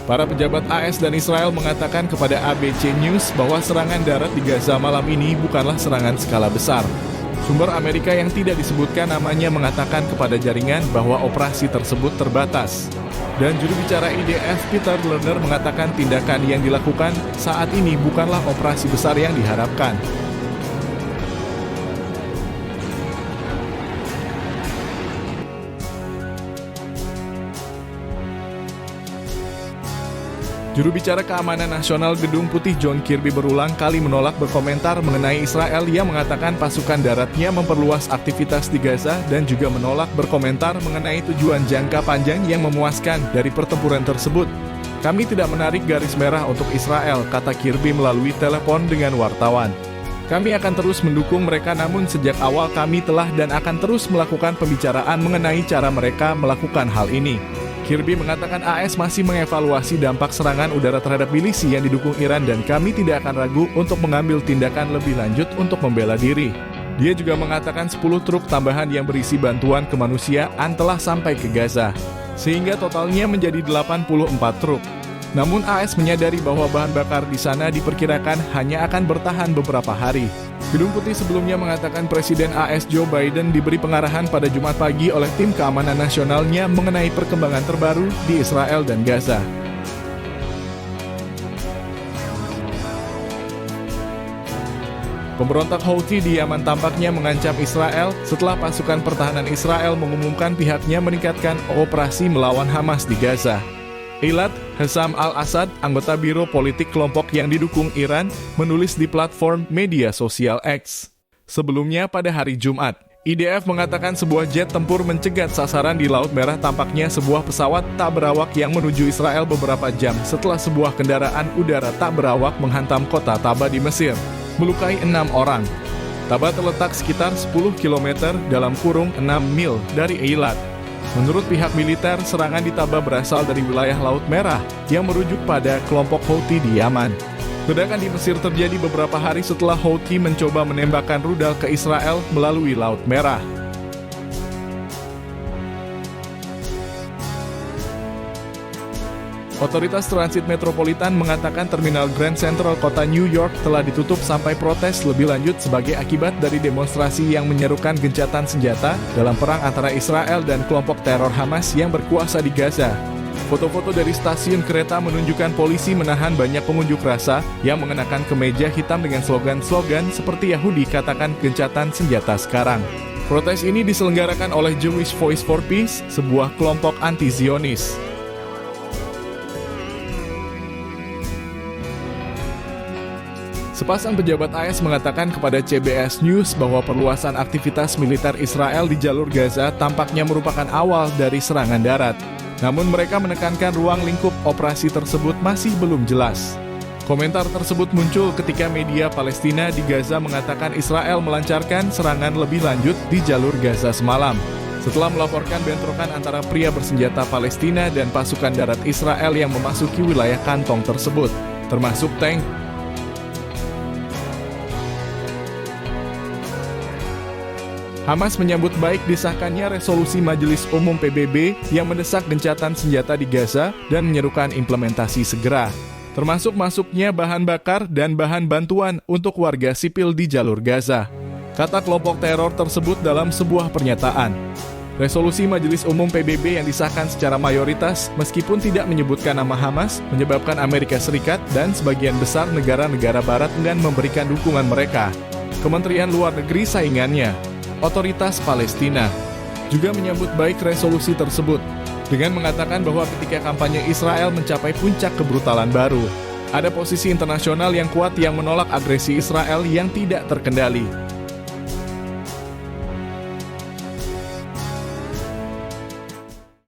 Para pejabat AS dan Israel mengatakan kepada ABC News bahwa serangan darat di Gaza malam ini bukanlah serangan skala besar. Sumber Amerika yang tidak disebutkan namanya mengatakan kepada jaringan bahwa operasi tersebut terbatas. Dan juru bicara IDF Peter Lerner mengatakan tindakan yang dilakukan saat ini bukanlah operasi besar yang diharapkan. Juru bicara Keamanan Nasional Gedung Putih John Kirby berulang kali menolak berkomentar mengenai Israel yang mengatakan pasukan daratnya memperluas aktivitas di Gaza dan juga menolak berkomentar mengenai tujuan jangka panjang yang memuaskan dari pertempuran tersebut. Kami tidak menarik garis merah untuk Israel, kata Kirby melalui telepon dengan wartawan. Kami akan terus mendukung mereka, namun sejak awal kami telah dan akan terus melakukan pembicaraan mengenai cara mereka melakukan hal ini. Kirby mengatakan AS masih mengevaluasi dampak serangan udara terhadap milisi yang didukung Iran dan kami tidak akan ragu untuk mengambil tindakan lebih lanjut untuk membela diri. Dia juga mengatakan 10 truk tambahan yang berisi bantuan kemanusiaan telah sampai ke Gaza, sehingga totalnya menjadi 84 truk. Namun AS menyadari bahwa bahan bakar di sana diperkirakan hanya akan bertahan beberapa hari. Gedung Putih sebelumnya mengatakan Presiden AS Joe Biden diberi pengarahan pada Jumat pagi oleh tim keamanan nasionalnya mengenai perkembangan terbaru di Israel dan Gaza. Pemberontak Houthi di Yaman tampaknya mengancam Israel setelah pasukan pertahanan Israel mengumumkan pihaknya meningkatkan operasi melawan Hamas di Gaza. Eilat Hassam al-Assad, anggota biro politik kelompok yang didukung Iran, menulis di platform media sosial X. Sebelumnya pada hari Jumat, IDF mengatakan sebuah jet tempur mencegat sasaran di Laut Merah, tampaknya sebuah pesawat tak berawak yang menuju Israel beberapa jam setelah sebuah kendaraan udara tak berawak menghantam kota Taba di Mesir, melukai 6 orang. Taba terletak sekitar 10 km dalam kurung 6 mil dari Eilat. Menurut pihak militer, serangan di Taba berasal dari wilayah Laut Merah yang merujuk pada kelompok Houthi di Yaman. Ledakan di Mesir terjadi beberapa hari setelah Houthi mencoba menembakkan rudal ke Israel melalui Laut Merah. Otoritas Transit Metropolitan mengatakan terminal Grand Central kota New York telah ditutup sampai protes lebih lanjut sebagai akibat dari demonstrasi yang menyerukan gencatan senjata dalam perang antara Israel dan kelompok teror Hamas yang berkuasa di Gaza. Foto-foto dari stasiun kereta menunjukkan polisi menahan banyak pengunjuk rasa yang mengenakan kemeja hitam dengan slogan-slogan seperti Yahudi katakan gencatan senjata sekarang. Protes ini diselenggarakan oleh Jewish Voice for Peace, sebuah kelompok anti-Zionis. Sepasang pejabat AS mengatakan kepada CBS News bahwa perluasan aktivitas militer Israel di jalur Gaza tampaknya merupakan awal dari serangan darat. Namun mereka menekankan ruang lingkup operasi tersebut masih belum jelas. Komentar tersebut muncul ketika media Palestina di Gaza mengatakan Israel melancarkan serangan lebih lanjut di jalur Gaza semalam, setelah melaporkan bentrokan antara pria bersenjata Palestina dan pasukan darat Israel yang memasuki wilayah kantong tersebut, termasuk tank. Hamas menyambut baik disahkannya resolusi Majelis Umum PBB yang mendesak gencatan senjata di Gaza dan menyerukan implementasi segera, termasuk masuknya bahan bakar dan bahan bantuan untuk warga sipil di jalur Gaza, kata kelompok teror tersebut dalam sebuah pernyataan. Resolusi Majelis Umum PBB yang disahkan secara mayoritas meskipun tidak menyebutkan nama Hamas menyebabkan Amerika Serikat dan sebagian besar negara-negara barat enggan memberikan dukungan mereka. Kementerian Luar Negeri saingannya, Otoritas Palestina, juga menyambut baik resolusi tersebut dengan mengatakan bahwa ketika kampanye Israel mencapai puncak kebrutalan baru, ada posisi internasional yang kuat yang menolak agresi Israel yang tidak terkendali.